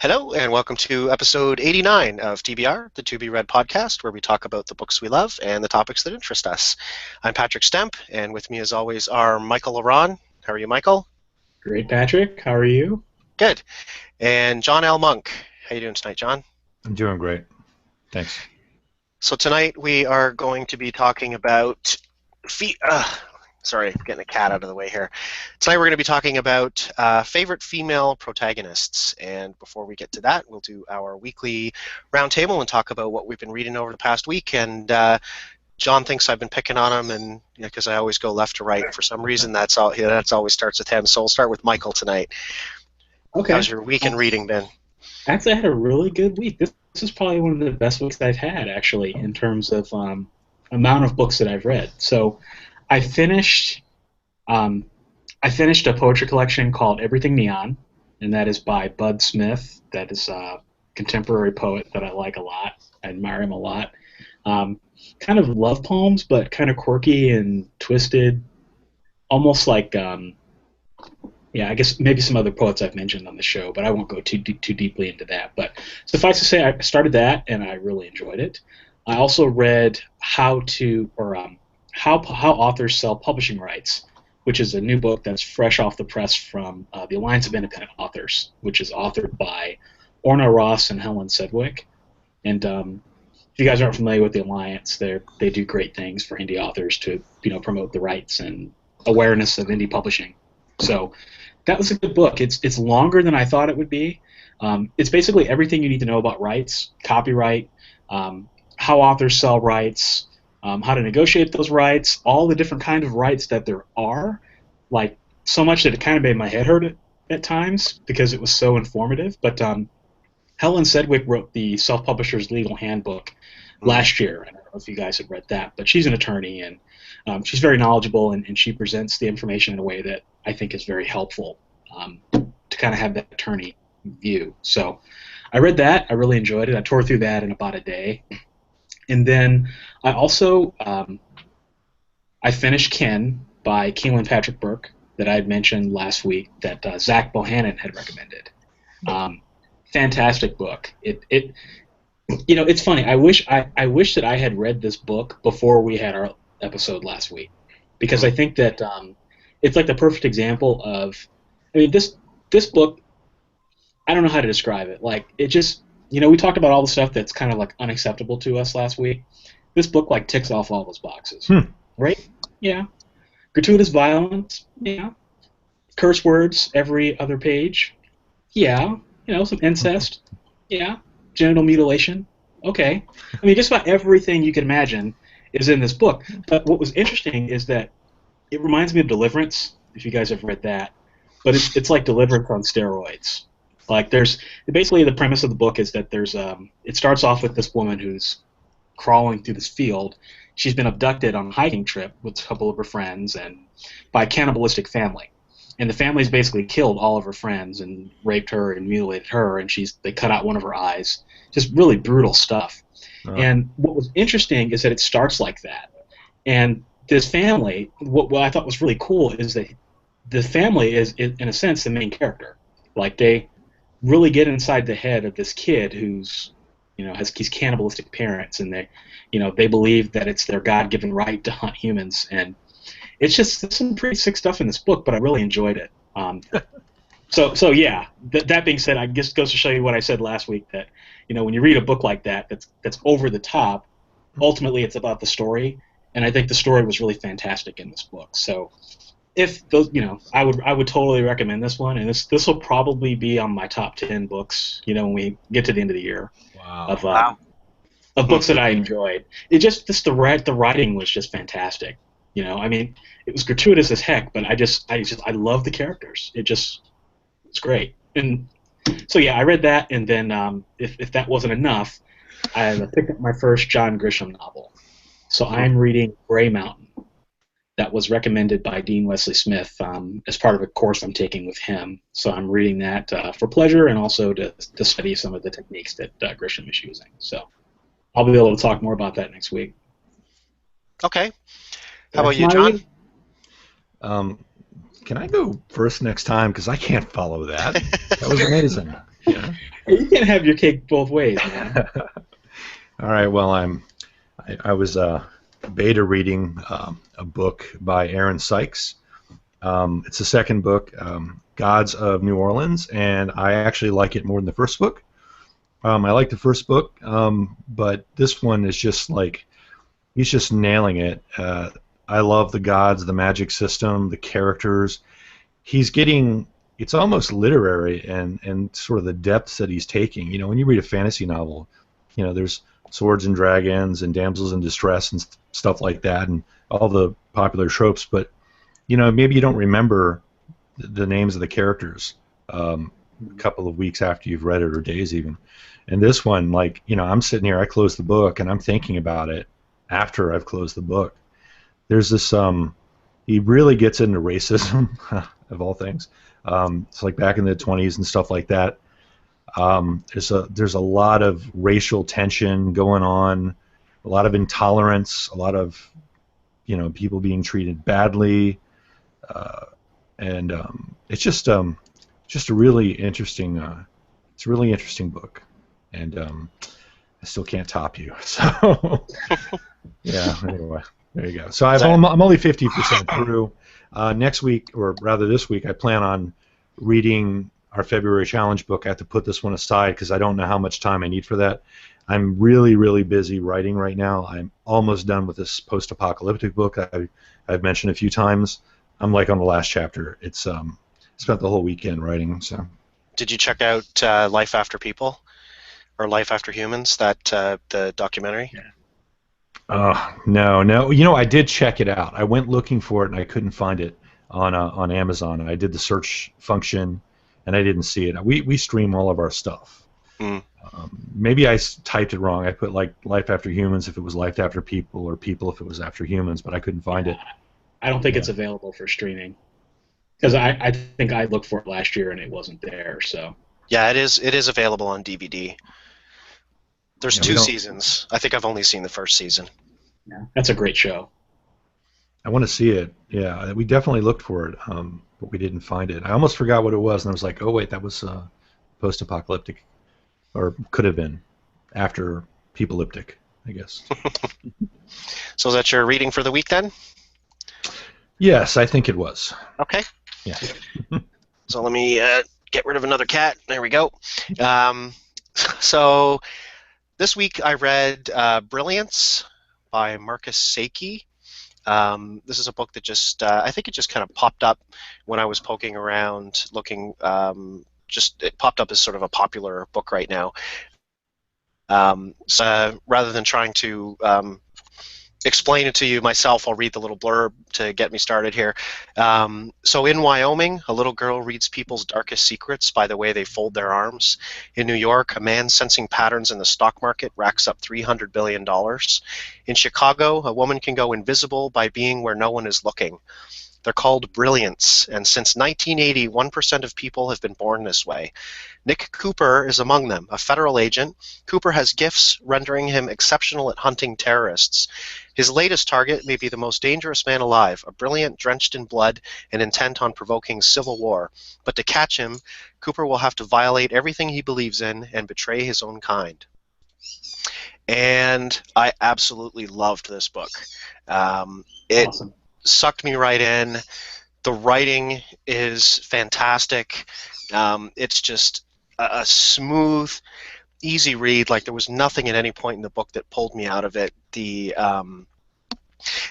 Hello, and welcome to episode 89 of TBR, the To Be Read podcast, where we talk about the books we love and the topics that interest us. I'm Patrick Stemp, and with me, as always, are Michael Ronn. How are you, Michael? Great, Patrick. How are you? Good. And John L. Monk. How you doing tonight, John? I'm doing great. Thanks. So tonight we are going to be talking about sorry, getting a cat out of the way here. Tonight we're going to be talking about favorite female protagonists. And before we get to that, we'll do our weekly roundtable and talk about what we've been reading over the past week. And John thinks I've been picking on him, and because I always go left to right. For some reason, that's always starts with him. So we'll start with Michael tonight. Okay. How's your week in reading been? Actually, I had a really good week. This is probably one of the best weeks I've had, actually, in terms of amount of books that I've read. So I finished a poetry collection called Everything Neon, and that is by Bud Smith. That is a contemporary poet that I like a lot. I admire him a lot. Kind of love poems, but kind of quirky and twisted, almost like I guess maybe some other poets I've mentioned on the show, but I won't go too deeply into that. But suffice to say, I started that, and I really enjoyed it. I also read How Authors Sell Publishing Rights, which is a new book that's fresh off the press from the Alliance of Independent Authors, which is authored by Orna Ross and Helen Sedgwick. And if you guys aren't familiar with the Alliance, they do great things for indie authors to promote the rights and awareness of indie publishing. So that was a good book. It's longer than I thought it would be. It's basically everything you need to know about rights, copyright, how authors sell rights, how to negotiate those rights, all the different kind of rights that there are, like so much that it kind of made my head hurt at times because it was so informative. But Helen Sedgwick wrote the Self-Publisher's Legal Handbook last year. I don't know if you guys have read that, but she's an attorney, and she's very knowledgeable, and she presents the information in a way that I think is very helpful to kind of have that attorney view. So I read that. I really enjoyed it. I tore through that in about a day. And then I also I finished Ken by Keelan Patrick Burke that I had mentioned last week that Zach Bohannon had recommended. Fantastic book. It's funny. I wish that I had read this book before we had our episode last week, because I think that it's like the perfect example of. I mean, this book. I don't know how to describe it. Like, it just. We talked about all the stuff that's kind of like unacceptable to us last week. This book like ticks off all those boxes, right? Yeah. Gratuitous violence, yeah. Curse words every other page, yeah. Some incest, yeah. Genital mutilation, okay. I mean, just about everything you can imagine is in this book. But what was interesting is that it reminds me of Deliverance, if you guys have read that. But it's like Deliverance on steroids. Like, basically the premise of the book is that it starts off with this woman who's crawling through this field. She's been abducted on a hiking trip with a couple of her friends and by a cannibalistic family. And the family's basically killed all of her friends and raped her and mutilated her, and they cut out one of her eyes. Just really brutal stuff. Oh. And what was interesting is that it starts like that. And this family, what I thought was really cool is that the family is, in a sense, the main character. Like, they really get inside the head of this kid who's, has these cannibalistic parents, and they believe that it's their God-given right to hunt humans, and it's just some pretty sick stuff in this book, but I really enjoyed it. So yeah. That being said, I guess it goes to show you what I said last week, that when you read a book like that's over the top, ultimately it's about the story, and I think the story was really fantastic in this book. So. If those, I would totally recommend this one, and this will probably be on my top 10 books. When we get to the end of the year, Wow. Of books that I enjoyed. The writing was just fantastic. I mean, it was gratuitous as heck, but I love the characters. It's great. And so yeah, I read that, and then if that wasn't enough, I picked up my first John Grisham novel. So I'm reading Grey Mountain. That was recommended by Dean Wesley Smith as part of a course I'm taking with him. So I'm reading that for pleasure and also to study some of the techniques that Grisham is using. So I'll be able to talk more about that next week. Okay. How about you, John? Can I go first next time? Because I can't follow that. That was amazing. Yeah. Hey, you can't have your cake both ways, man. All right. Well, I was beta reading a book by Aaron Sykes. It's the second book, Gods of New Orleans, and I actually like it more than the first book. I like the first book, but this one is just like he's just nailing it. I love the gods, the magic system, the characters. He's getting it's almost literary and sort of the depths that he's taking. You know, when you read a fantasy novel, you know, there's swords and dragons and damsels in distress and stuff like that, and all the popular tropes. But you know, maybe you don't remember the names of the characters a couple of weeks after you've read it, or days even. And this one, like, you know, I'm sitting here, I close the book, and I'm thinking about it after I've closed the book. There's this, he really gets into racism, of all things. It's like back in the 20s and stuff like that. There's a lot of racial tension going on, a lot of intolerance, a lot of, you know, people being treated badly, and it's just a really interesting, it's a really interesting book, and I still can't top you. So yeah, anyway, there you go. So I'm only 50% through. Next week, or rather this week, I plan on reading our February challenge book. I have to put this one aside because I don't know how much time I need for that. I'm really, really busy writing right now. I'm almost done with this post-apocalyptic book I've mentioned a few times. I'm like on the last chapter. It's spent the whole weekend writing. So, did you check out Life After People or Life After Humans? That the documentary. Yeah. No. You know, I did check it out. I went looking for it and I couldn't find it on Amazon. I did the search function and I didn't see it. We stream all of our stuff. Mm. Maybe I typed it wrong. I put like Life After Humans if it was Life After People, or People if it was After Humans, but I couldn't find it. I don't think it's available for streaming, because I think I looked for it last year and it wasn't there. So yeah, it is available on DVD. There's 2 seasons. I think I've only seen the first season. Yeah, that's a great show. I want to see it. Yeah, we definitely looked for it, but we didn't find it. I almost forgot what it was, and I was like, oh wait, that was post-apocalyptic, or could have been after peopleiptic, I guess. So is that your reading for the week then? Yes, I think it was. Okay. Yeah. So let me get rid of another cat. There we go. So this week I read Brilliance by Marcus Saki. This is a book that just I think it just kind of popped up when I was poking around looking. It popped up as sort of a popular book right now. So rather than trying to explain it to you myself, I'll read the little blurb to get me started here. So in Wyoming, a little girl reads people's darkest secrets by the way they fold their arms. In New York, a man sensing patterns in the stock market racks up $300 billion. In Chicago, a woman can go invisible by being where no one is looking. They're called brilliants, and since 1980, 1% of people have been born this way. Nick Cooper is among them, a federal agent. Cooper has gifts, rendering him exceptional at hunting terrorists. His latest target may be the most dangerous man alive, a brilliant drenched in blood and intent on provoking civil war. But to catch him, Cooper will have to violate everything he believes in and betray his own kind. And I absolutely loved this book. Awesome. Sucked me right in. The writing is fantastic. It's just a smooth, easy read. Like, there was nothing at any point in the book that pulled me out of it. The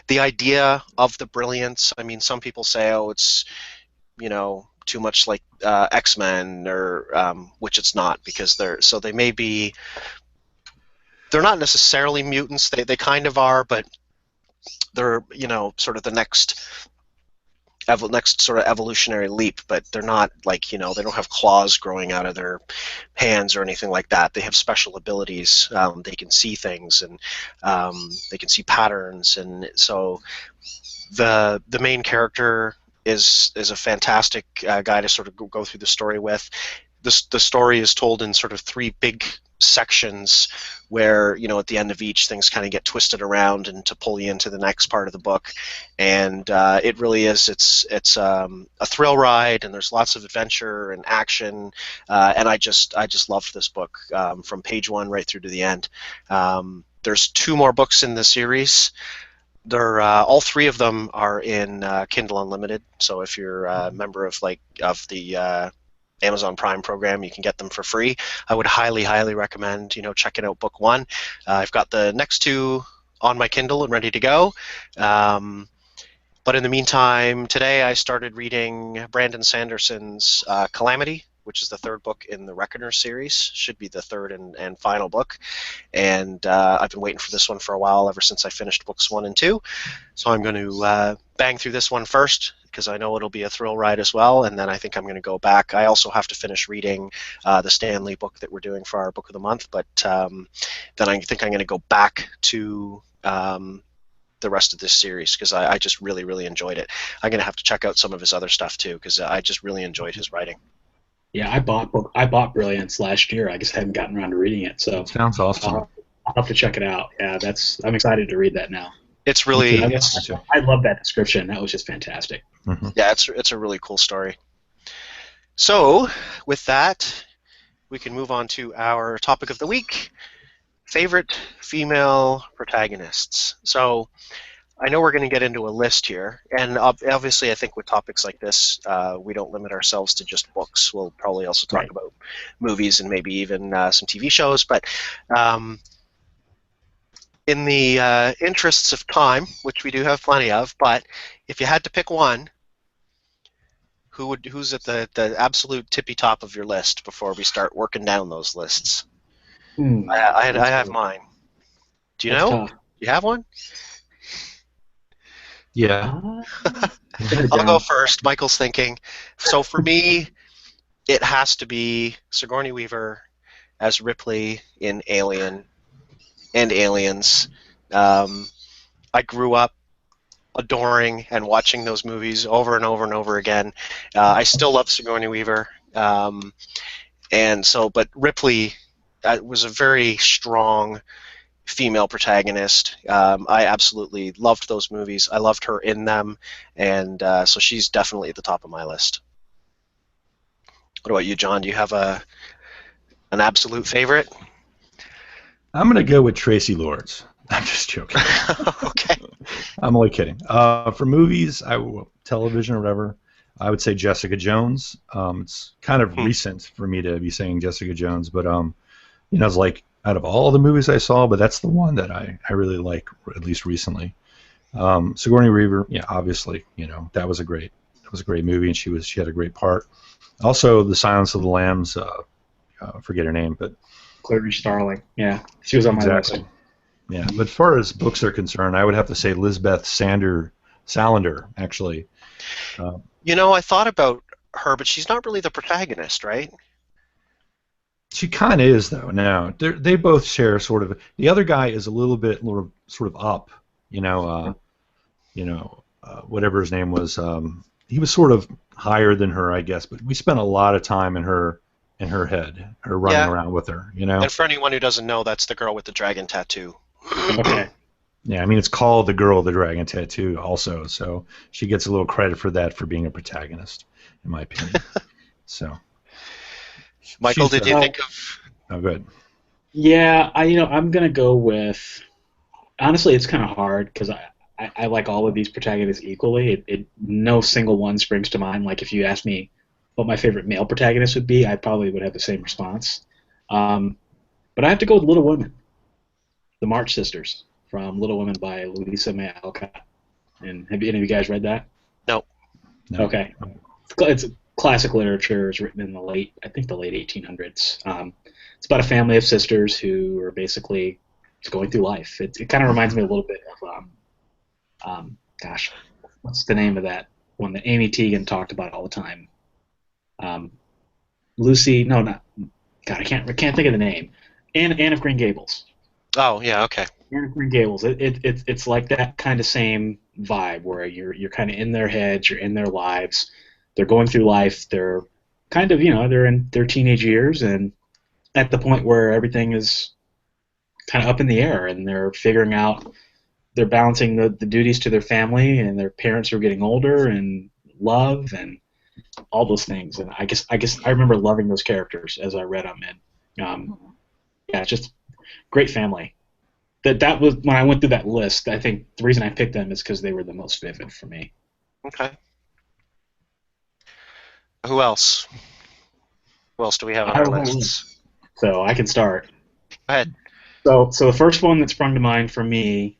idea of the brilliance, I mean, some people say, oh, it's, you know, too much like X-Men, or which it's not, because they may be, they're not necessarily mutants. They kind of are, but they're, you know, sort of the next sort of evolutionary leap, but they're not like, you know, they don't have claws growing out of their hands or anything like that. They have special abilities. They can see things, and they can see patterns, and so the main character is a fantastic guy to sort of go through the story with. The story is told in sort of 3 big sections where, you know, at the end of each, things kind of get twisted around and to pull you into the next part of the book. And it really is, it's a thrill ride, and there's lots of adventure and action. And I just loved this book from page one right through to the end. There's 2 more books in the series. They're all 3 of them are in Kindle Unlimited. So if you're a member of the Amazon Prime program, you can get them for free. I would highly recommend, you know, checking out book 1. I've got the next 2 on my Kindle and ready to go. But in the meantime, today I started reading Brandon Sanderson's Calamity, which is the 3rd book in the Reckoner series. Should be the 3rd and final book. And I've been waiting for this one for a while, ever since I finished books 1 and 2. So I'm going to bang through this one first, because I know it'll be a thrill ride as well, and then I think I'm going to go back. I also have to finish reading the Stanley book that we're doing for our Book of the Month, but then I think I'm going to go back to the rest of this series, because I just really enjoyed it. I'm going to have to check out some of his other stuff too, because I just really enjoyed his writing. Yeah, I bought Brilliance last year. I just hadn't gotten around to reading it, so Sounds awesome. I'll have to check it out. Yeah, I'm excited to read that now. It's really, I love that description. That was just fantastic. Mm-hmm. Yeah, it's a really cool story. So with that, we can move on to our topic of the week: favorite female protagonists. So I know we're going to get into a list here, and obviously I think with topics like this, we don't limit ourselves to just books. We'll probably also talk about movies and maybe even some TV shows, but in the interests of time, which we do have plenty of, but if you had to pick one, who's at the absolute tippy top of your list before we start working down those lists? I have mine. Do you know? Tough. You have one? Yeah. I'll go first. Michael's thinking. So for me, it has to be Sigourney Weaver as Ripley in Alien and Aliens. I grew up adoring and watching those movies over and over and over again. I still love Sigourney Weaver. But Ripley was a very strong female protagonist. I absolutely loved those movies. I loved her in them, and so she's definitely at the top of my list. What about you, John? Do you have an absolute favorite? I'm going to go with Tracy Lords. I'm just joking. Okay. I'm only kidding. For movies, television or whatever, I would say Jessica Jones. It's kind of recent for me to be saying Jessica Jones, but it's like out of all the movies I saw, but that's the one that I really like, at least recently. Sigourney Weaver, yeah, obviously, that was a great movie, and she had a great part. Also, The Silence of the Lambs. Forget her name, but Clarice Starling. Yeah, she was on my list. Yeah, but as far as books are concerned, I would have to say Lisbeth Salander, actually. I thought about her, but she's not really the protagonist, right? She kind of is, though. Now they both share sort of. The other guy is a little bit sort of up, whatever his name was. He was sort of higher than her, I guess. But we spent a lot of time in her head, or running around with her. And for anyone who doesn't know, that's the girl with the dragon tattoo. Okay. Yeah, I mean, it's called The Girl with the Dragon Tattoo also, so she gets a little credit for that, for being a protagonist, in my opinion. So, Michael, did you think of... Oh, good. Yeah, I'm going to go with... Honestly, it's kind of hard, because I like all of these protagonists equally. No single one springs to mind. Like, if you asked me what my favorite male protagonist would be, I probably would have the same response. But I have to go with Little Women. The March Sisters from Little Women by Louisa May Alcott. And have any of you guys read that? No. Okay. It's classic literature. It's written in the late 1800s. It's about a family of sisters who are basically just going through life. It kind of reminds me a little bit of what's the name of that one that Amy Teagan talked about all the time? I can't think of the name. Anne of Green Gables. Oh, yeah, okay. Anne of Green Gables. It's like that kind of same vibe where you're kind of in their heads, you're in their lives, they're going through life, they're kind of, they're in their teenage years, and at the point where everything is kind of up in the air, and they're balancing the duties to their family, and their parents are getting older, and love, and all those things. And I guess I remember loving those characters as I read them, and yeah, it's just great family. That was when I went through that list. I think the reason I picked them is because they were the most vivid for me. Okay. Who else? Who else do we have I on our have a whole lists? list, so I can start. Go ahead. So the first one that sprung to mind for me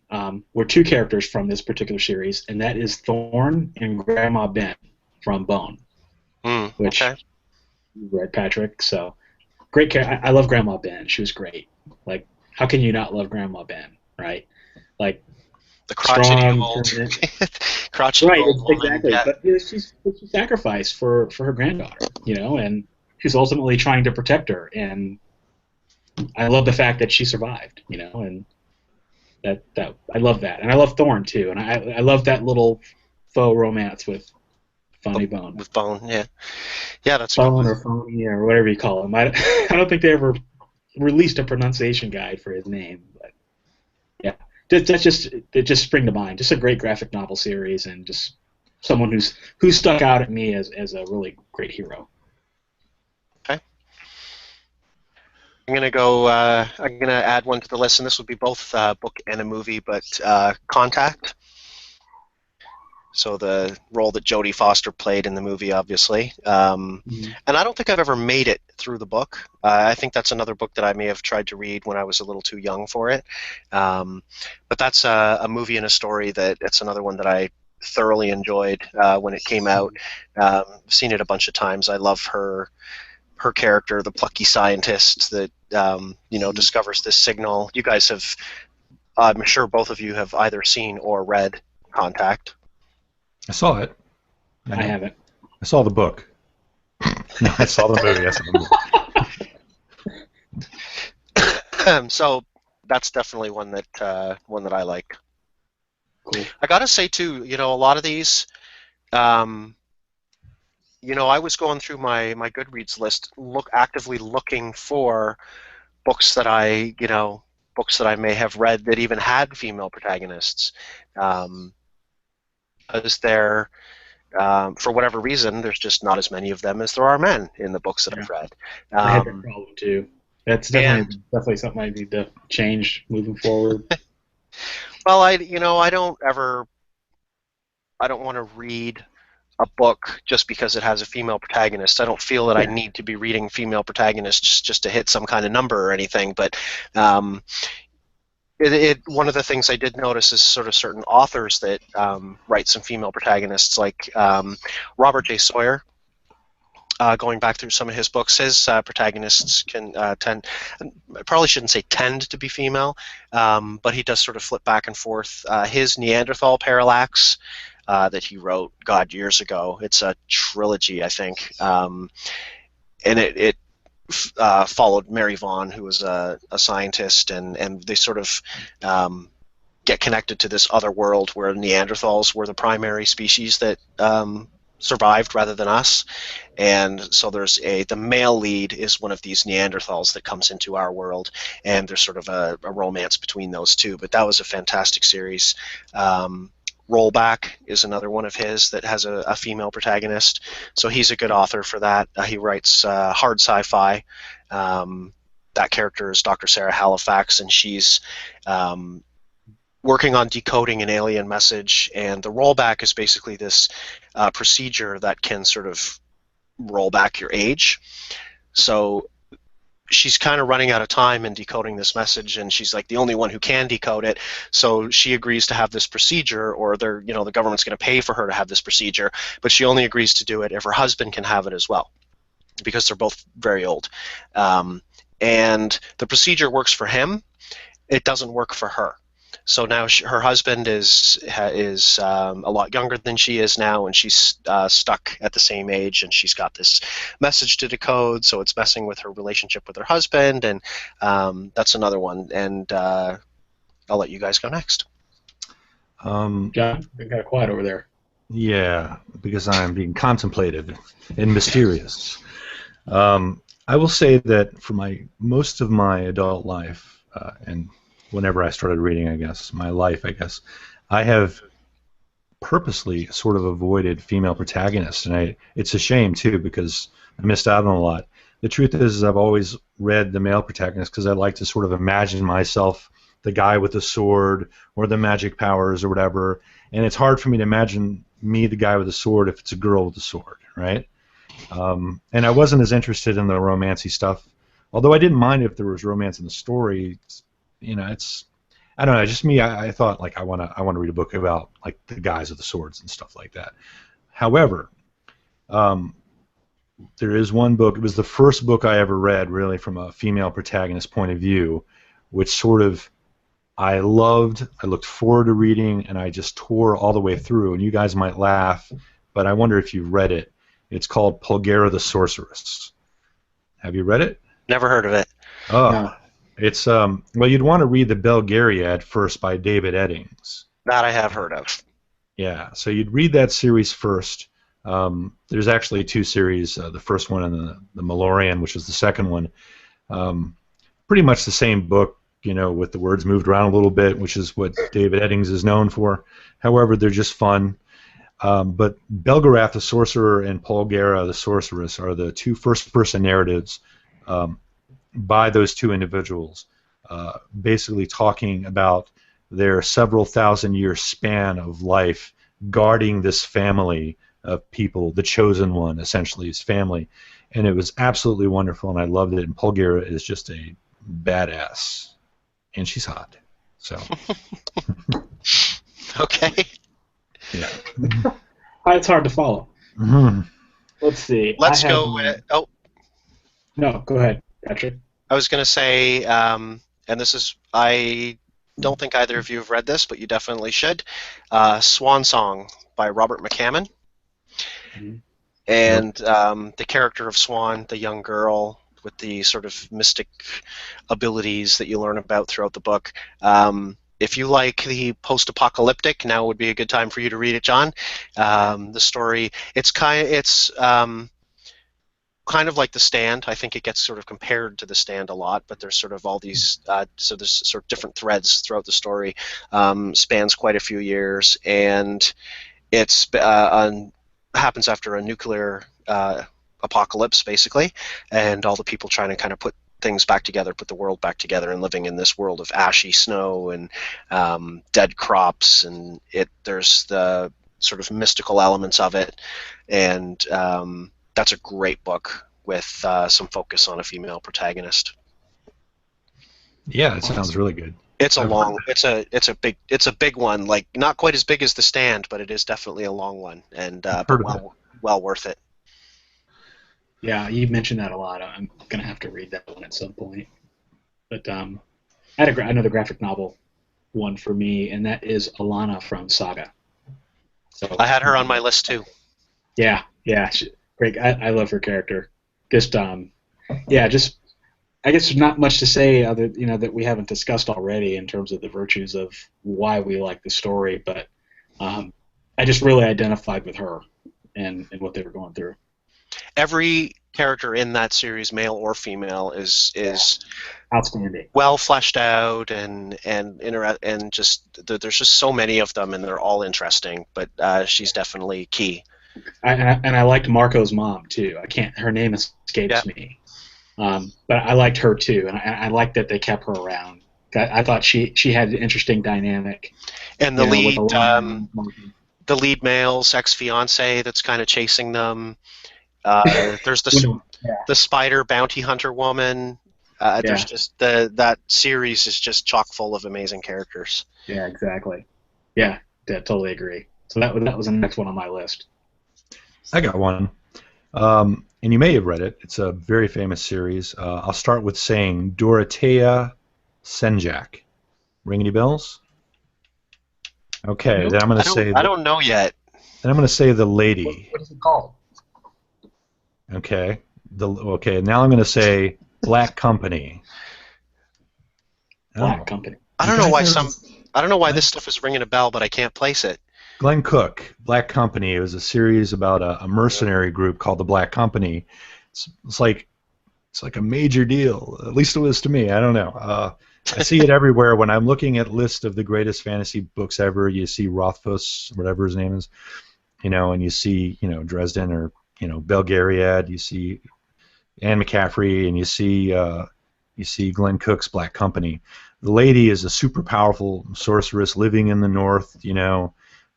were two characters from this particular series, and that is Thorn and Grandma Ben from Bone, which Okay. you read, Patrick. So great character. I love Grandma Ben. She was great. Like, how can you not love Grandma Ben, right? Like, The crotchety strong, old, determined. crotchety Right, old woman. exactly. Yeah. But she sacrificed for her granddaughter, and she's ultimately trying to protect her. And I love the fact that she survived, and that I love that, and I love Thorn too, and I love that little faux romance with Funny Bone, With Bone. Yeah. Yeah, that's a good Bone one. or Phony or whatever you call him. I don't think they ever released a pronunciation guide for his name, but yeah, it just spring to mind. Just a great graphic novel series, and just someone who's stuck out at me as a really great hero. Okay. I'm gonna go. I'm gonna add one to the list, and this will be both book and a movie. But Contact. So the role that Jodie Foster played in the movie, obviously. And I don't think I've ever made it through the book. I think that's another book that I may have tried to read when I was a little too young for it. But that's a movie and a story that it's another one that I thoroughly enjoyed when it came out. Seen it a bunch of times. I love her character, the plucky scientist that discovers this signal. You guys have, I'm sure both of you have either seen or read Contact. I saw it. I haven't. I saw the book. No, I saw the movie. I saw the movie. So that's definitely one that I like. Cool. I gotta say too, a lot of these, I was going through my Goodreads list, actively looking for books that I may have read that even had female protagonists. Is there? For whatever reason, there's just not as many of them as there are men in the books that I've read. I had that problem too. That's definitely something I need to change moving forward. Well, I don't want to read a book just because it has a female protagonist. I don't feel that I need to be reading female protagonists just to hit some kind of number or anything. But one of the things I did notice is sort of certain authors that write some female protagonists, like Robert J. Sawyer. Going back through some of his books, his protagonists can tend, I probably shouldn't say tend to be female, but he does sort of flip back and forth. His Neanderthal Parallax that he wrote, God, years ago, it's a trilogy, I think, and it followed Mary Vaughan, who was a scientist, and they sort of get connected to this other world where Neanderthals were the primary species that survived rather than us. And so the male lead is one of these Neanderthals that comes into our world, and there's sort of a romance between those two. But that was a fantastic series. Rollback is another one of his that has a female protagonist, so he's a good author for that. He writes hard sci-fi. That character is Dr. Sarah Halifax, and she's working on decoding an alien message, and the rollback is basically this procedure that can sort of roll back your age. So she's kind of running out of time in decoding this message, and she's like the only one who can decode it. So she agrees to have this procedure, or the government's going to pay for her to have this procedure, but she only agrees to do it if her husband can have it as well, because they're both very old. And the procedure works for him. It doesn't work for her. So now her husband is a lot younger than she is now, and she's stuck at the same age, and she's got this message to decode, so it's messing with her relationship with her husband, and that's another one. And I'll let you guys go next. John, you got quiet over there. Yeah, because I'm being contemplative and mysterious. I will say that for most of my adult life, and whenever I started reading, I guess, I have purposely sort of avoided female protagonists, and it's a shame too because I missed out on a lot. The truth is I've always read the male protagonist because I like to sort of imagine myself the guy with the sword or the magic powers or whatever, and it's hard for me to imagine me the guy with the sword if it's a girl with the sword, right? And I wasn't as interested in the romancy stuff, although I didn't mind if there was romance in the story. It's I don't know. Just me. I thought like I want to read a book about like the guys with the swords and stuff like that. However, um, there is one book. It was the first book I ever read, really, from a female protagonist point of view, which sort of I loved. I looked forward to reading, and I just tore all the way through. And you guys might laugh, but I wonder if you've read it. It's called Pulgera the Sorceress. Have you read it? Never heard of it. Oh, No. it's well, you'd want to read the Belgariad first by David Eddings. That I have heard of. Yeah, so you'd read that series first. There's actually two series, the first one and the Malorian, which is the second one. Pretty much the same book, with the words moved around a little bit, which is what David Eddings is known for. However, they're just fun. But Belgarath the Sorcerer and Pulgera the Sorceress are the two first-person narratives by those two individuals, basically talking about their several thousand-year span of life guarding this family of people, the chosen one, essentially, his family. And it was absolutely wonderful, and I loved it. And Pulgera is just a badass, and she's hot. So, Okay. yeah. It's hard to follow. Mhm. Let's see. Let's I have- go with. Oh, No, go ahead, Patrick. I was going to say, and this is, I don't think either of you have read this, but you definitely should. Swan Song by Robert McCammon. Mhm. And the character of Swan, the young girl with the sort of mystic abilities that you learn about throughout the book. If you like the post-apocalyptic, now would be a good time for you to read it, John. The story, it's kind of like The Stand. I think it gets sort of compared to The Stand a lot, but there's sort of all these, so there's sort of different threads throughout the story. Spans quite a few years, and it's happens after a nuclear apocalypse, basically, and all the people trying to kind of put things back together, put the world back together, and living in this world of ashy snow and dead crops, and there's the sort of mystical elements of it, and that's a great book with some focus on a female protagonist. Yeah, it sounds really good. It's a I've long, it's a big one, like not quite as big as The Stand, but it is definitely a long one, and heard of it. well worth it. Yeah, you mentioned that a lot. I'm gonna have to read that one at some point. But I had another graphic novel one for me, and that is Alana from Saga. So I had her on my list too. Yeah, great. I love her character. Just just I guess there's not much to say other that we haven't discussed already in terms of the virtues of why we like the story, but I just really identified with her and what they were going through. Every character in that series, male or female, is Outstanding. well fleshed out and just there's just so many of them, and they're all interesting. But she's definitely key. I liked Marco's mom too. Her name escapes me, but I liked her too, and I liked that they kept her around. I thought she had an interesting dynamic. And the lead male's ex-fiance that's kind of chasing them. There's the spider bounty hunter woman. There's just that series is just chock full of amazing characters. Yeah, exactly. Yeah, totally agree. So that was the next one on my list. I got one, and you may have read it. It's a very famous series. I'll start with saying Dorothea Senjak. Ring any bells? Okay, Nope. then I'm going to say. I don't know yet. Then I'm going to say The Lady. What is it called? Okay. Now I'm going to say Black Company. Black Company. I don't know why this stuff is ringing a bell, but I can't place it. Glenn Cook, Black Company. It was a series about a mercenary group called the Black Company. It's like It's like a major deal. At least it was to me. I don't know. I see it everywhere when I'm looking at list of the greatest fantasy books ever. You see Rothfuss, whatever his name is, and you see, Dresden or, Belgariad. You see Anne McCaffrey, and you see Glenn Cook's Black Company. The lady is a super powerful sorceress living in the North.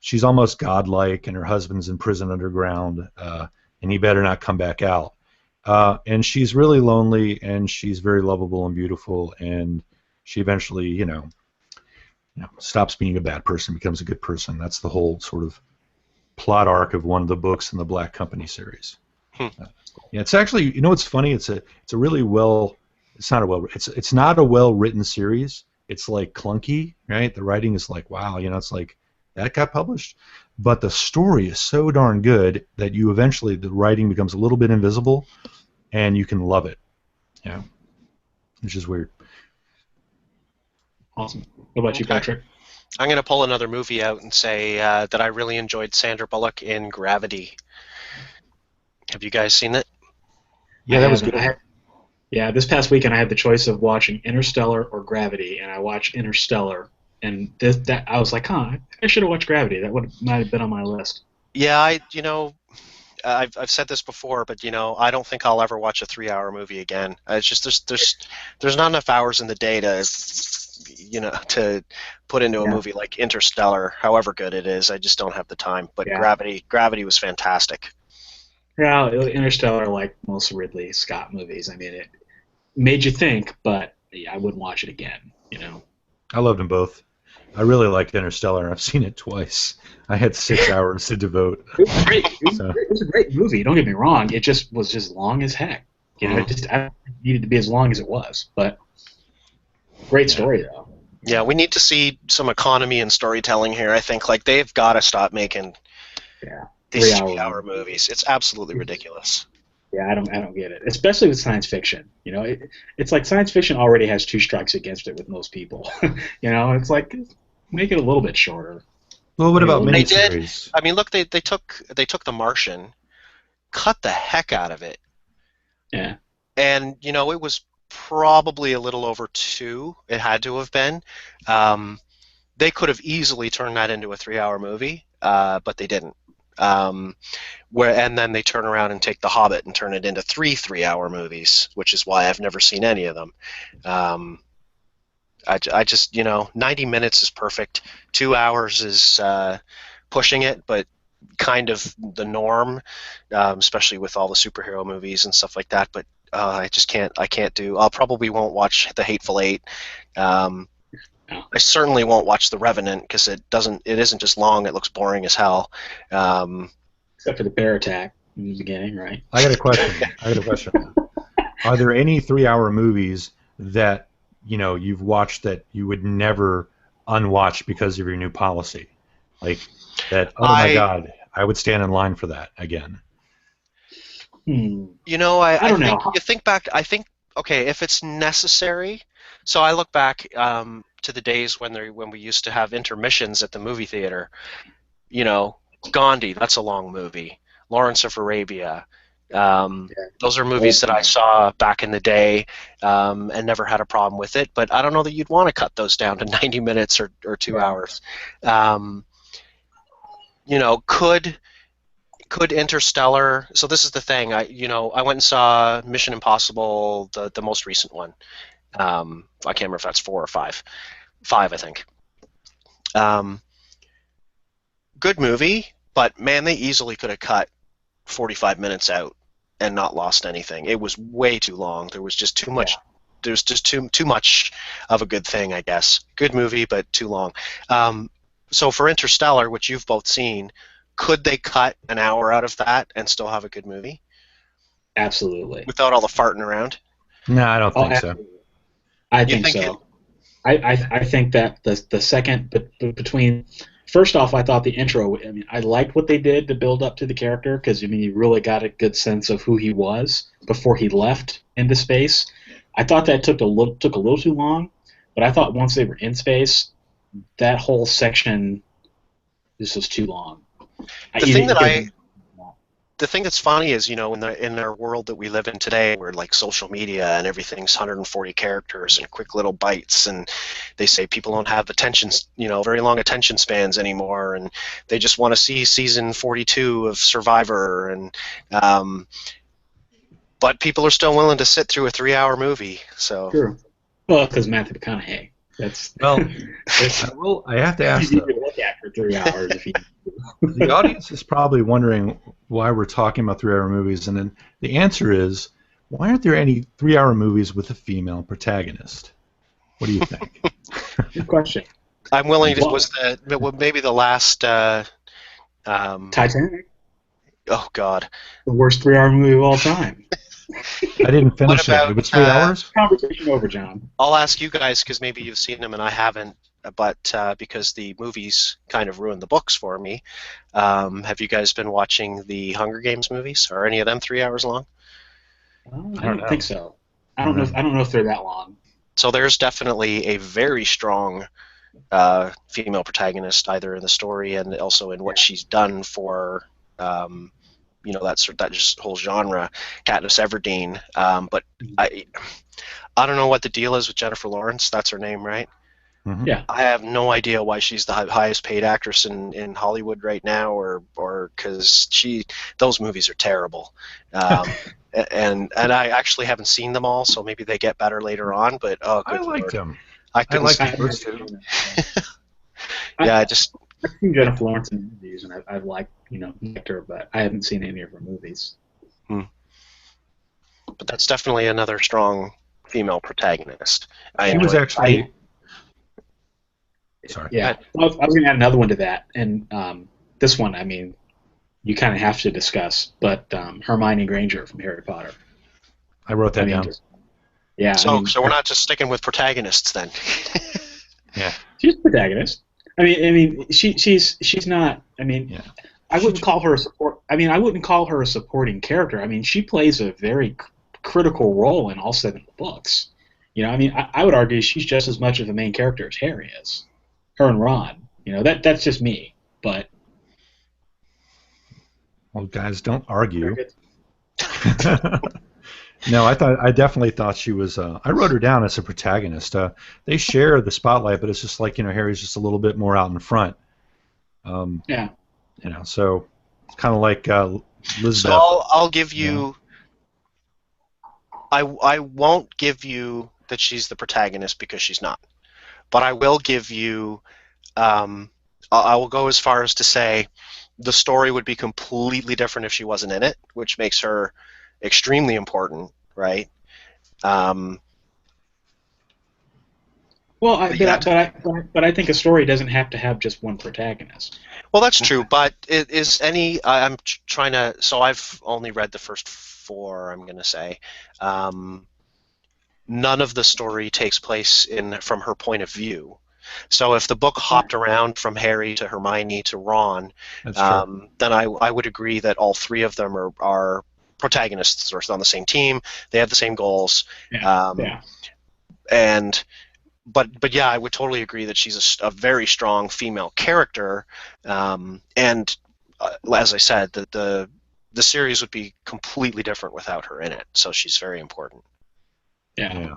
She's almost godlike, and her husband's in prison underground, and he better not come back out. And she's really lonely, and she's very lovable and beautiful, and she eventually, stops being a bad person, becomes a good person. That's the whole sort of plot arc of one of the books in the Black Company series. Yeah, it's actually, what's funny? It's a really well. It's not a well written series. It's like clunky, right? The writing is like, wow, it's like that got published, but the story is so darn good that you eventually the writing becomes a little bit invisible, and you can love it. Yeah, which is weird. Awesome. What about you, Patrick? I'm going to pull another movie out and say that I really enjoyed Sandra Bullock in Gravity. Have you guys seen it? Yeah, that was good. This past weekend I had the choice of watching Interstellar or Gravity, and I watched Interstellar, and I was like, I should have watched Gravity. That might have been on my list. Yeah, I've said this before, but I don't think I'll ever watch a 3-hour movie again. It's just there's not enough hours in the day to put into a movie like Interstellar, however good it is. I just don't have the time. But Gravity was fantastic. Yeah, Interstellar, like most Ridley Scott movies, I mean, it made you think, but I wouldn't watch it again. I loved them both. I really liked Interstellar. I've seen it twice. I had 6 hours to devote. It was great. It was a great movie. Don't get me wrong. It just was just long as heck. It needed to be as long as it was. But great story though. Yeah, we need to see some economy in storytelling here. I think they've got to stop making these 3-hour movies. It's absolutely ridiculous. Yeah, I don't get it, especially with science fiction. It's like science fiction already has 2 strikes against it with most people. It's like make it a little bit shorter. Well, what about miniseries? They did. I mean, look, they took The Martian, cut the heck out of it. Yeah. And it was probably a little over 2. It had to have been. They could have easily turned that into a 3-hour movie, but they didn't. And then they turn around and take The Hobbit and turn it into 3-hour movies, which is why I've never seen any of them. I just 90 minutes is perfect. 2 hours is pushing it, but kind of the norm, especially with all the superhero movies and stuff like that. But I just can't. I probably won't watch The Hateful Eight. I certainly won't watch The Revenant because it isn't just long. It looks boring as hell. Except for the bear attack in the beginning, right? I got a question. Are there any 3-hour movies that you've watched that you would never unwatch because of your new policy? Like that? Oh my God, I would stand in line for that again. I don't know. You think back. I think if it's necessary. So I look back to the days when we used to have intermissions at the movie theater. Gandhi, that's a long movie. Lawrence of Arabia. Those are movies that I saw back in the day and never had a problem with it. But I don't know that you'd want to cut those down to 90 minutes or 2 hours. Could Interstellar? So this is the thing. I went and saw Mission Impossible, the most recent one. I can't remember if that's 4 or 5. 5, I think. Good movie, but man, they easily could have cut 45 minutes out and not lost anything. It was way too long. There was just too much. Yeah. There's just too much of a good thing, I guess. Good movie, but too long. So for Interstellar, which you've both seen, could they cut an hour out of that and still have a good movie? Absolutely. Without all the farting around? No, I don't think so. I think so. I think that the second between. First off, I thought the intro. I mean, I liked what they did to build up to the character because you really got a good sense of who he was before he left into space. I thought that took a little too long, but I thought once they were in space, that whole section, this was too long. the thing that's funny is, in our world that we live in today, where like social media and everything's 140 characters and quick little bites, and they say people don't have very long attention spans anymore, and they just want to see season 42 of Survivor, and but people are still willing to sit through a 3-hour movie. So True. Well, because Matthew McConaughey. That's Well, I have to ask easy though. to look at for 3 hours if you. The audience is probably wondering why we're talking about 3-hour movies, and then the answer is, why aren't there any 3-hour movies with a female protagonist? What do you think? Good question. I'm willing to. Well, Maybe the last? Titanic, Oh God. the worst 3-hour movie of all time. I didn't finish What it. It was 3 hours. Conversation over, John. I'll ask you guys because maybe you've seen them and I haven't, but because the movies kind of ruined the books for me. Have you guys been watching the Hunger Games movies? Are any of them 3 hours long? I don't don't know. think so. I don't know. I don't know if they're that long. So there's definitely a very strong female protagonist, either in the story and also in what she's done for, that just whole genre, Katniss Everdeen. But I don't know what the deal is with Jennifer Lawrence. That's her name, right? Mhm. Yeah. I have no idea why she's the highest paid actress in Hollywood right now, or because those movies are terrible. And I actually haven't seen them all, so maybe they get better later on. But oh, I good liked lord, them. I I couldn't. liked I've the never first two. seen it. Yeah, I've seen Jennifer Lawrence in movies, and I've liked her, but I haven't seen any of her movies. but that's definitely another strong female protagonist. She was actually. Sorry. Yeah, I was going to add another one to that, and this one, I mean, you kind of have to discuss, but Hermione Granger from Harry Potter. I wrote that I mean, down. So we're not just sticking with protagonists then. Yeah. She's a protagonist. She's not. I mean, Yeah. I wouldn't call her a support. I mean, I wouldn't call her a supporting character. I mean, she plays a very critical role in all 7 books. I mean, I would argue she's just as much of the main character as Harry is. Her and Ron. That's just me. But Well, guys, don't argue. No, I definitely thought she was. I wrote her down as a protagonist. They share the spotlight, but it's just like Harry's just a little bit more out in front. yeah, So it's kind of like Elizabeth. So I'll give you. I won't give you that she's the protagonist because she's not, but I will give you. I will go as far as to say the story would be completely different if she wasn't in it, which makes her extremely important, right? Well, but I think a story doesn't have to have just one protagonist. Well, that's true, but I'm trying to. So I've only read the first 4. I'm going to say, none of the story takes place from her point of view. So if the book hopped around from Harry to Hermione to Ron, That's true. then I would agree that all 3 of them are protagonists, or on the same team. They have the same goals. Yeah. But yeah, I would totally agree that she's a very strong female character, and as I said, the series would be completely different without her in it. So she's very important. Yeah.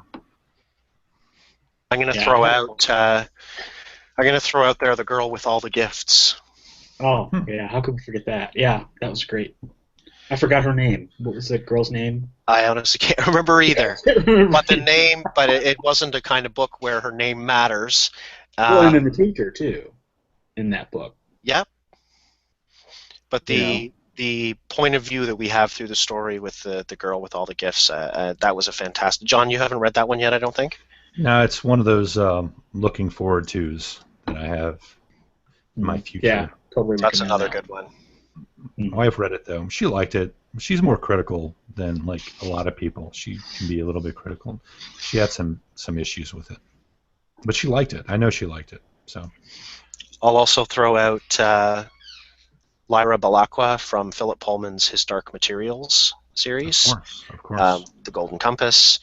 I'm going to throw out. I'm going to throw out there the girl with all the gifts. Oh, yeah. How could we forget that? Yeah, that was great. I forgot her name. What was the girl's name? I honestly can't remember either. But the name, but it wasn't a kind of book where her name matters. Well, and then the teacher too, in that book. Yep. But the point of view that we have through the story with the girl with all the gifts, that was a fantastic. John, you haven't read that one yet, I don't think. No, it's one of those looking forward tos that I have in my future. Yeah, totally. That's another good one. My wife read it though. She liked it. She's more critical than like a lot of people. She can be a little bit critical. She had some issues with it, but she liked it. I know she liked it. So I'll also throw out Lyra Belacqua from Philip Pullman's His Dark Materials series. Of course. The Golden Compass.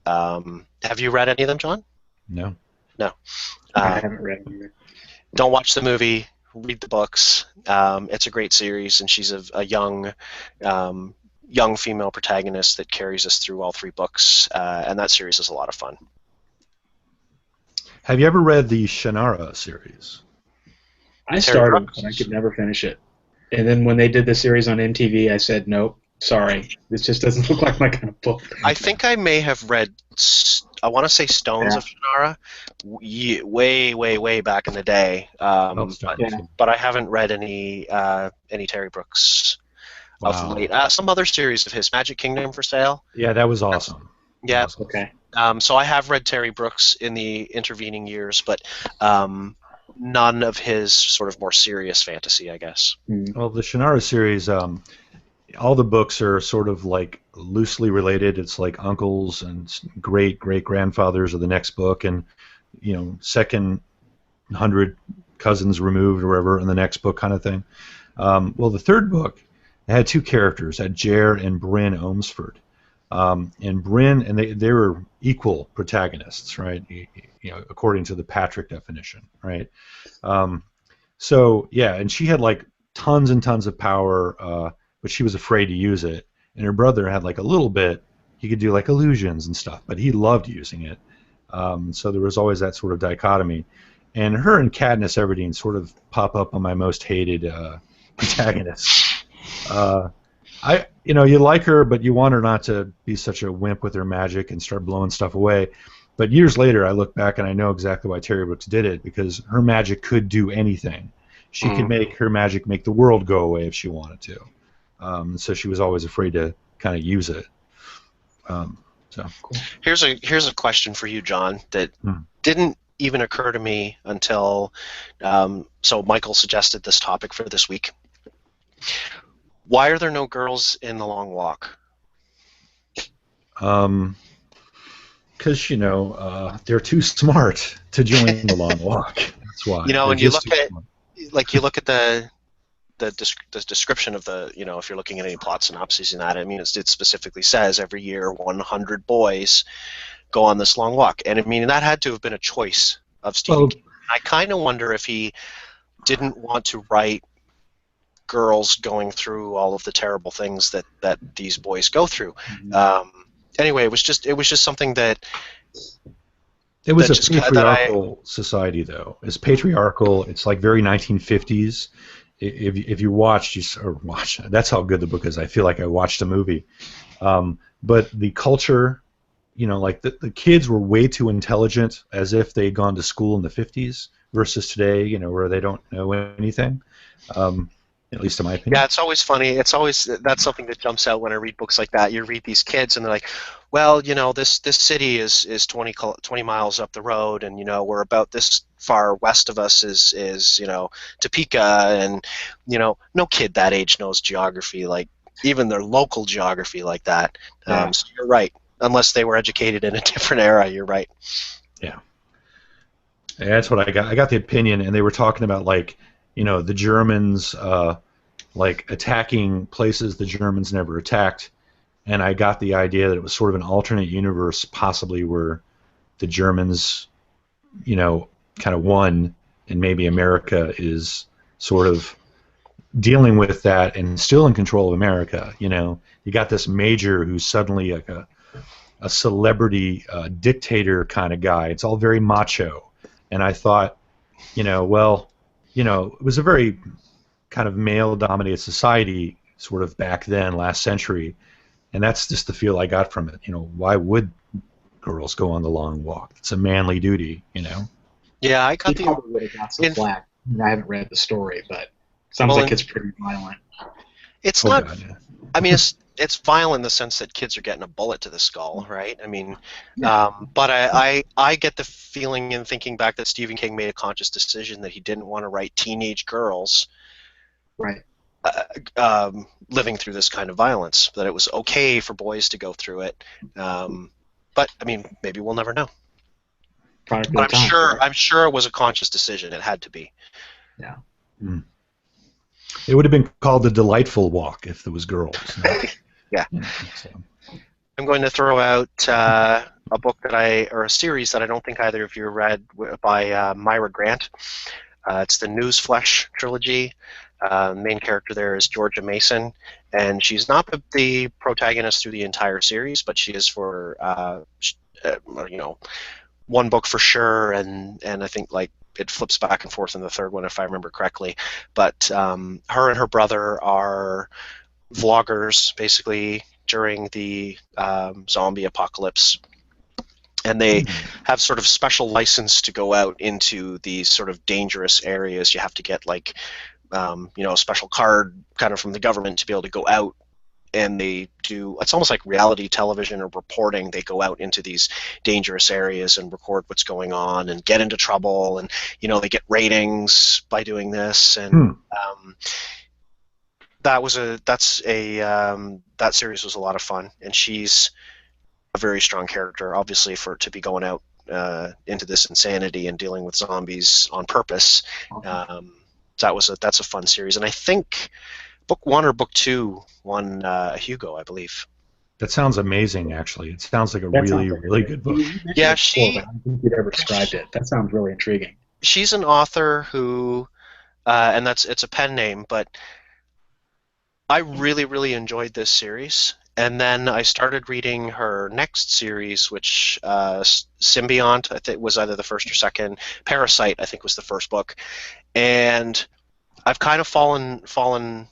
Have you read any of them, John? No. I haven't read it either. Don't watch the movie. read the books. It's a great series, and she's a young female protagonist that carries us through all 3 books, and that series is a lot of fun. Have you ever read the Shannara series? I started, but I could never finish it. And then when they did the series on MTV, I said, nope, sorry. This just doesn't look like my kind of book. I think I may have read, I want to say Stones of Shannara, way back in the day. But I haven't read any Terry Brooks of late. Some other series of his, Magic Kingdom for Sale. Yeah, that was awesome. Yeah. Okay. So I have read Terry Brooks in the intervening years, but none of his sort of more serious fantasy, I guess. Well, the Shannara series, all the books are sort of like loosely related. It's like uncles and great grandfathers of the next book, and second 100 cousins removed or whatever in the next book kind of thing. Well, the third book had 2 characters, had Jer and Bryn Ohmsford. And Bryn, and they were equal protagonists, right? According to the Patrick definition, right? So yeah, and she had like tons and tons of power, but she was afraid to use it. And her brother had like a little bit. He could do like illusions and stuff, but he loved using it. So there was always that sort of dichotomy. And her and Katniss Everdeen sort of pop up on my most hated protagonists. You like her, but you want her not to be such a wimp with her magic and start blowing stuff away. But years later, I look back and I know exactly why Terry Brooks did it, because her magic could do anything. She could make her magic make the world go away if she wanted to. So she was always afraid to kind of use it. So cool. Here's a question for you, John, that didn't even occur to me until so Michael suggested this topic for this week. Why are there no girls in The Long Walk? Because they're too smart to join The Long Walk. That's why. And you look at the description of the, if you're looking at any plot synopses in that, I mean, it specifically says every year 100 boys go on this long walk, and I mean that had to have been a choice of Stephen King. I kind of wonder if he didn't want to write girls going through all of the terrible things that these boys go through. Anyway, it was just something that. It was a patriarchal society, though. It's patriarchal. It's like very 1950s. If you watch, that's how good the book is. I feel like I watched a movie. But the culture, like the kids were way too intelligent, as if they'd gone to school in the 50s, versus today, where they don't know anything. At least in my opinion. Yeah, it's always funny. That's something that jumps out when I read books like that. You read these kids, and they're like, well, this city is 20 miles up the road, and we're about this far west of us is Topeka, and no kid that age knows geography, like even their local geography like that. Yeah. So you're right. Unless they were educated in a different era, you're right. Yeah. Yeah, that's what I got. I got the opinion, and they were talking about the Germans like attacking places the Germans never attacked, and I got the idea that it was sort of an alternate universe, possibly where the Germans, kind of won, and maybe America is sort of dealing with that and still in control of America. You got this major who's suddenly like a celebrity dictator kind of guy. It's all very macho, and I thought, it was a very kind of male-dominated society sort of back then, last century, and that's just the feel I got from it. Why would girls go on the long walk? It's a manly duty, Yeah, I got probably would have got some flack. I haven't read the story, but sounds like it's pretty violent. It's not. God, yeah. I mean, it's violent in the sense that kids are getting a bullet to the skull, right? I mean, but I get the feeling in thinking back that Stephen King made a conscious decision that he didn't want to write teenage girls, right, living through this kind of violence. That it was okay for boys to go through it, but I mean, maybe we'll never know. But I'm sure it was a conscious decision. It had to be. Yeah. Mm. It would have been called The Delightful Walk if there was girls. Yeah. So. I'm going to throw out a book or a series that I don't think either of you read by Myra Grant. It's the Newsflesh trilogy. Main character there is Georgia Mason, and she's not the protagonist through the entire series, but she is for you know, one book for sure, and I think like it flips back and forth in the third one if I remember correctly. But her and her brother are vloggers basically during the zombie apocalypse, and they have sort of special license to go out into these sort of dangerous areas. You have to get like a special card kind of from the government to be able to go out, and they do, it's almost like reality television or reporting. They go out into these dangerous areas and record what's going on and get into trouble, and they get ratings by doing this. And that series was a lot of fun, and she's a very strong character, obviously, to be going out into this insanity and dealing with zombies on purpose. That's a fun series, and I think book 1 or book 2 won a Hugo, I believe. That sounds amazing, actually. It sounds like a really good book. Yeah, I don't think you'd ever described it. That sounds really intriguing. She's an author who, and it's a pen name, but I really enjoyed this series. And then I started reading her next series, which Symbiont, I think, was either the first or second. Parasite, I think, was the first book. And I've kind of fallen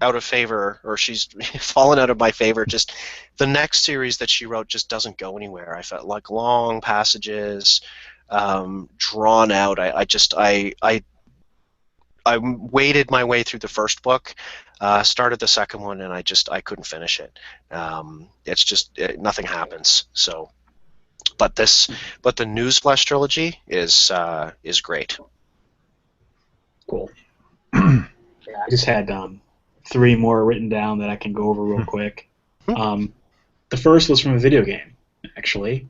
out of favor, or she's fallen out of my favor. Just the next series that she wrote just doesn't go anywhere. I felt like long passages, drawn out. I waded my way through the first book, started the second one, and I couldn't finish it. It's just nothing happens. So, but the Newsflesh trilogy is great. Cool. I just had 3 more written down that I can go over real quick. The first was from a video game, actually,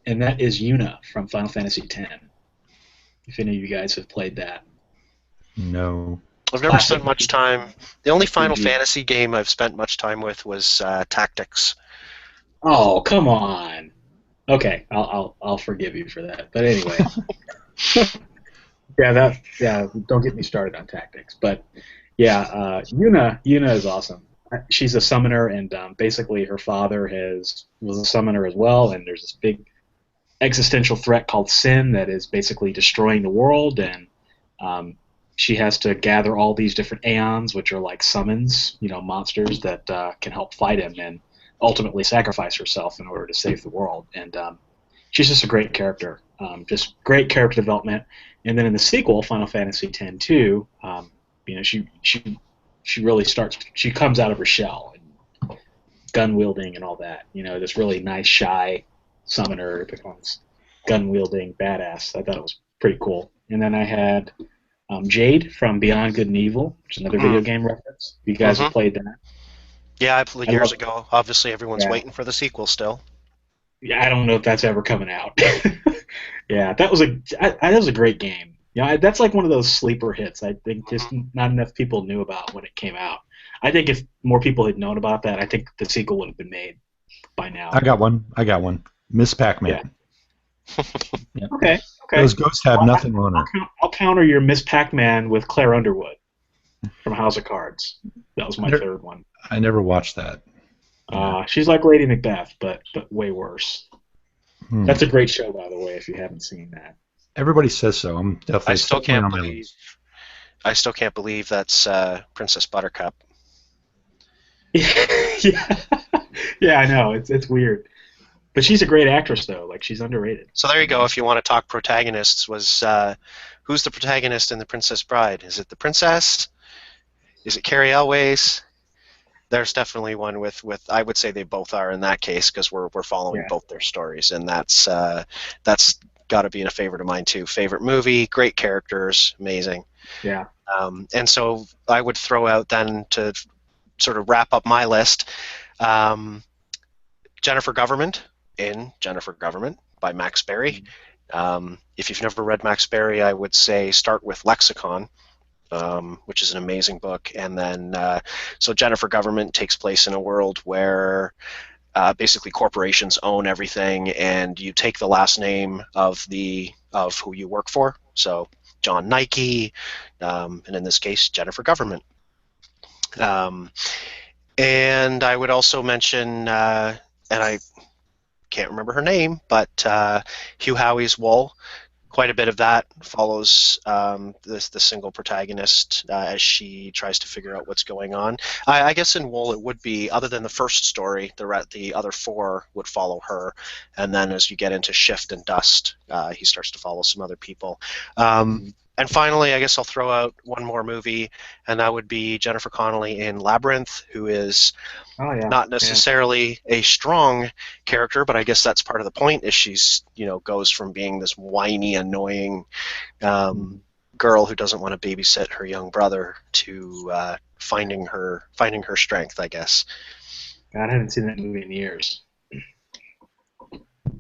and that is Yuna from Final Fantasy X. If any of you guys have played that. No. I've never spent much time. The only Final Fantasy game I've spent much time with was Tactics. Oh, come on. Okay, I'll forgive you for that. But anyway. Don't get me started on Tactics. But yeah, Yuna is awesome. She's a summoner, and basically her father was a summoner as well, and there's this big existential threat called Sin that is basically destroying the world, and she has to gather all these different aeons, which are like summons, monsters that can help fight him, and ultimately sacrifice herself in order to save the world. And she's just a great character, just great character development. And then in the sequel, Final Fantasy X-2, she really starts. She comes out of her shell, and gun wielding and all that. This really nice, shy summoner becomes gun wielding badass. I thought it was pretty cool. And then I had Jade from Beyond Good and Evil, which is another video game reference. You guys have played that? Yeah, I played years ago. Obviously, everyone's waiting for the sequel still. Yeah, I don't know if that's ever coming out. Yeah, that was a great game. That's like one of those sleeper hits. I think just not enough people knew about when it came out. I think if more people had known about that, I think the sequel would have been made by now. I got one. Miss Pac-Man. Yeah. Okay. Those ghosts have nothing on her. I'll counter your Miss Pac-Man with Claire Underwood from House of Cards. That was my third one. I never watched that. She's like Lady Macbeth, but way worse. That's a great show, by the way, if you haven't seen that. Everybody says so. I'm definitely. I still can't believe that's Princess Buttercup. Yeah, I know. It's weird. But she's a great actress, though. Like, she's underrated. So there you go. If you want to talk protagonists, who's the protagonist in The Princess Bride? Is it the princess? Is it Carrie Elways? There's definitely one with I would say they both are in that case, because we're following both their stories, and that's got to be a favorite of mine too. Favorite movie, great characters, amazing. Yeah. And so I would throw out then, to sort of wrap up my list, Jennifer Government in Jennifer Government by Max Berry. If you've never read Max Berry, I would say start with Lexicon, which is an amazing book. And then, so Jennifer Government takes place in a world where basically corporations own everything, and you take the last name of who you work for. So John Nike, and in this case, Jennifer Government. And I would also mention, and I can't remember her name, but Hugh Howey's Wool. Quite a bit of that follows the single protagonist as she tries to figure out what's going on. I guess in Wool it would be, other than the first story, the other four would follow her, and then as you get into Shift and Dust, he starts to follow some other people. And finally, I guess I'll throw out one more movie, and that would be Jennifer Connelly in Labyrinth, who is not necessarily a strong character, but I guess that's part of the point. Is she's goes from being this whiny, annoying girl who doesn't want to babysit her young brother to finding her strength, I guess. God, I haven't seen that movie in years.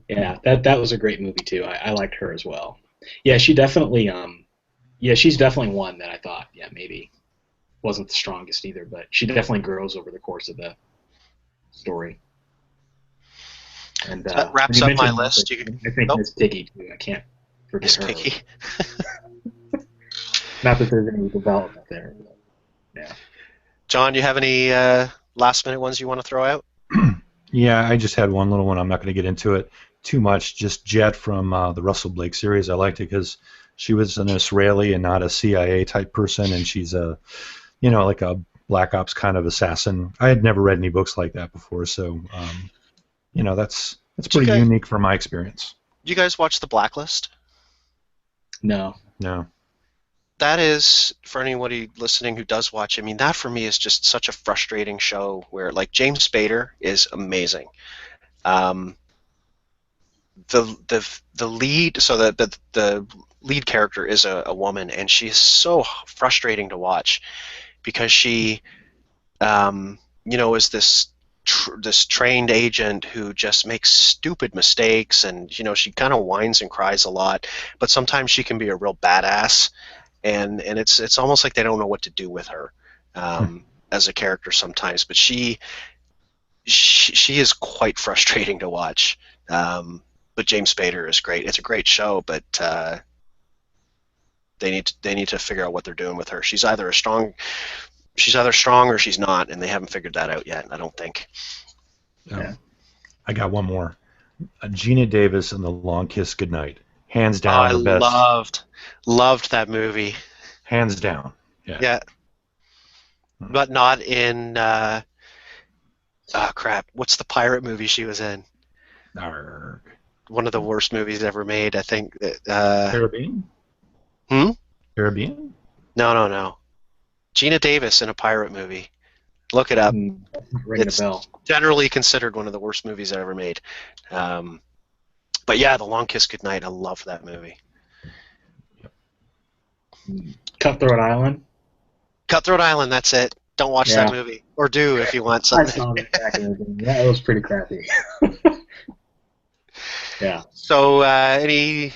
Yeah, that was a great movie too. I liked her as well. Yeah, she definitely. She's definitely one that I thought, maybe wasn't the strongest either, but she definitely grows over the course of the story. And that wraps up my list. I think Miss Piggy too. I can't forget her. Miss Piggy. Not that there's any development there. But, yeah. John, you have any last-minute ones you want to throw out? Yeah, I just had one little one. I'm not going to get into it too much. Just Jet from the Russell Blake series. I liked it because she was an Israeli and not a CIA type person, and she's like a Black Ops kind of assassin. I had never read any books like that before, so that's pretty unique from my experience. You guys watch The Blacklist? No. That is, for anybody listening who does watch, I mean, that for me is just such a frustrating show where, like, James Spader is amazing. The lead, so the lead character is a woman, and she's so frustrating to watch because she, is this trained agent who just makes stupid mistakes, and she kind of whines and cries a lot, but sometimes she can be a real badass, and it's almost like they don't know what to do with her as a character sometimes. But she is quite frustrating to watch. But James Spader is great. It's a great show, but they need to figure out what they're doing with her. She's either strong or she's not, and they haven't figured that out yet, I don't think. I got one more. Gina Davis in The Long Kiss Goodnight. Hands down, her best. Loved that movie. Hands down. Yeah. But not in crap. What's the pirate movie she was in? Arrgh. One of the worst movies ever made, I think. Caribbean? Caribbean? No. Gina Davis in a pirate movie. Look it up. It's generally considered one of the worst movies ever made. But yeah, The Long Kiss Goodnight, I love that movie. Cutthroat Island? Cutthroat Island, that's it. Don't watch that movie. Or do if you want something. I saw it back in the day. That was pretty crappy. Yeah. So, any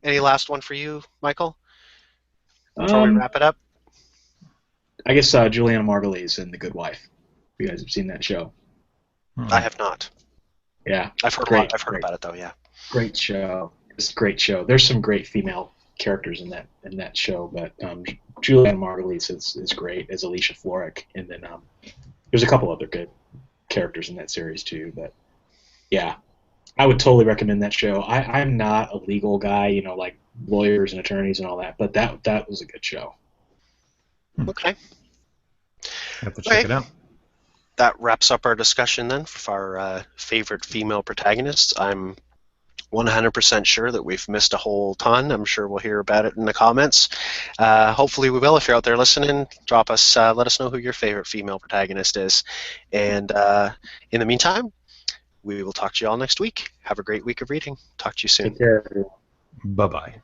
last one for you, Michael? Before we wrap it up? I guess Juliana Margulies in The Good Wife. You guys have seen that show? I have not. Yeah. I've heard about it, though, yeah. Great show. It's a great show. There's some great female characters in that show, but Juliana Margulies is great as Alicia Florrick, and then there's a couple other good characters in that series, too, but yeah. I would totally recommend that show. I'm not a legal guy, like lawyers and attorneys and all that, but that was a good show. Okay. I have to check it out. That wraps up our discussion then for our favorite female protagonists. I'm 100% sure that we've missed a whole ton. I'm sure we'll hear about it in the comments. Hopefully we will. If you're out there listening, drop us, let us know who your favorite female protagonist is. And in the meantime, we will talk to you all next week. Have a great week of reading. Talk to you soon. Take care, everyone. Bye-bye.